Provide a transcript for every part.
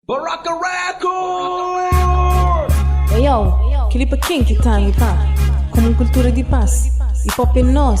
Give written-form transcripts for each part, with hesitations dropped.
Baraka Record! Hey yo, clipa quente time, pá. Como cultura de paz. Hip hop é nós.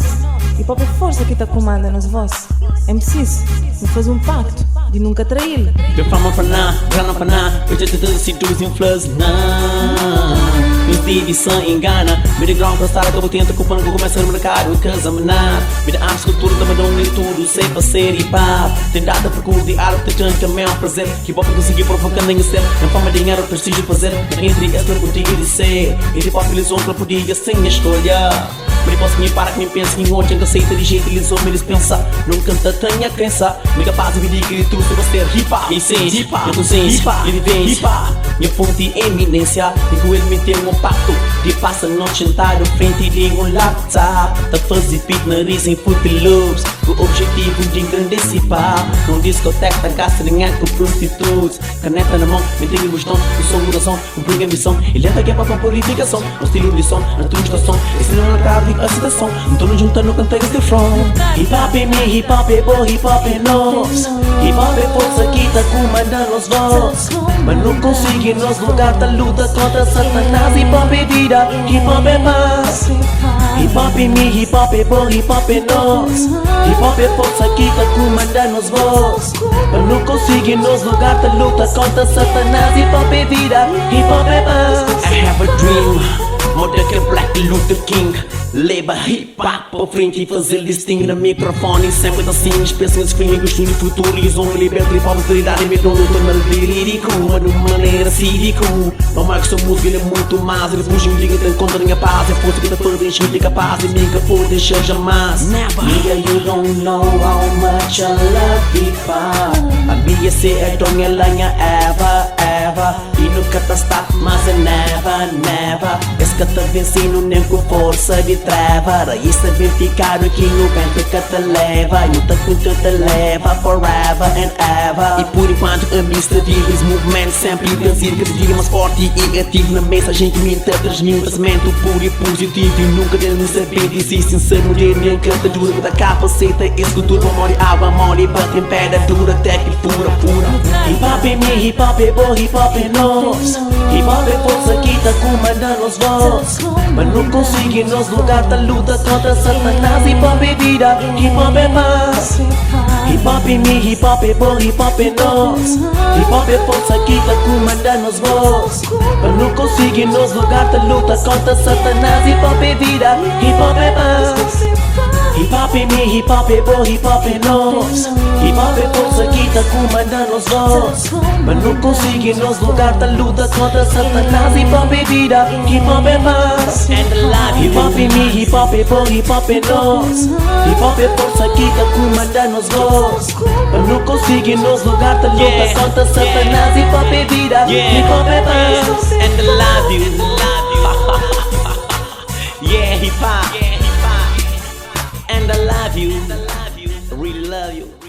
Hip hop é força que tá comanda nos vozes. MCs, me faz um pacto de nunca traí-lo. De fama para nada, grana para nada. Eu já te dou cinturos influências, não. Meus DD são engana. Me de grão para estar a cabo tenta culpando que começa no mercado. Casa me nada. Me de arte, escultura, também dão e tudo. Sei para ser hip hop. Tem data para curso de arte, tem que também é um prazer. Hip hop conseguir provocando em ser. Não fama, dinheiro, prestígio, prazer. Entre esse eu podia dizer. E hip hop eles vão para poder sem escolha. Mas posso me parar que me pensa que em outro que aceita de jeito eles vão me dispensar. Não canta, tenha crença. Me capaz de vir que tu sobre ser hip hop. Essência, hip hop, consciência, vivência. Minha fonte de eminência. E com ele me tem um pacto. De passa noite sentado frente de um laptop. Tá fazer beat nariz em Footloops. Com o objetivo de engrandecer pá. Num discoteca tá gasta dinheiro com prostitutos. Caneta na mão, me tem o som. O som muda som, o brinca ambição. Ele é que é pra purificação. O estilo de som, a tua estação. Esse não é cabo a citação. Então não juntando cantar este front. Hip hop é me, hip hop é bom, hip hop é nós. Hip hop é força que tá comandando os voz. Mas não consegue nos lugar da luta contra Satanás. Hip hop é vida, hip hop é paz. Hip hop é me, hip hop é bom, hip hop é nós. Hip hop é força que tá comandando os voz. Mas não consegue nos lugar da luta contra Satanás. Hip hop é vida, hip hop é paz. I have a dream. More than a Black Luther King. Leva hip hop pra frente e fazer listing no microfone. Sempre assim, espécie de gringos no futuro. E zona liberta e prosperidade. Me dão luta no lírico, mas de maneira cívico. Não mais que sua música, ele é muito mais. Ele fuge, me diga, tem conta da minha paz. É força que tá toda vez que capaz. E nunca pode deixar jamais. Nigga, you don't know how much I love hip hop. A minha se é dona, ela é ever. E nunca tá stop, mas é never. Esse que tá vencendo nem com força de treva. Raiz tá verificado que no vento que te leva. E o tanto te leva forever and ever. E por enquanto a mista vive esse movimento sempre dizer que se diga mais forte e ativo na mensagem que me transmite um pensamento puro e positivo. E nunca deve saber dizer sem ser mulher nem encantadura. Da capaceta, escultura, memória, água mole. Bate em pedra dura, até que pura. Hip hop é me, hip hop é bom, hip hop é nós. Hip hop é força que tá comandando os voz. Mas não consegue nos lugar da luta contra Satanás. Hip hop é vida, hip hop é paz. Hip hop é me, hip hop é bom, hip hop é nós. Hip hop é força que tá comandando os voz. Mas não consegue nos lugar da luta contra Satanás. Hip hop é vida, hip hop é paz. Hip hop é me, hip hop é bom, hip hop é nós. Hip hop é força que tá comandando os voz. Mas não consegue nos lugar da luta contra Satanás. Hip hop é vida, hip hop é paz. Hip hop é me, hip hop é bom, hip hop é nós. Hip hop é força que tá comandando os voz. Mas não consegue nos lugar da luta contra Satanás. Hip hop é vida, hip hop é paz. And I love you. Yeah, hip hop. And I love you. I really love you.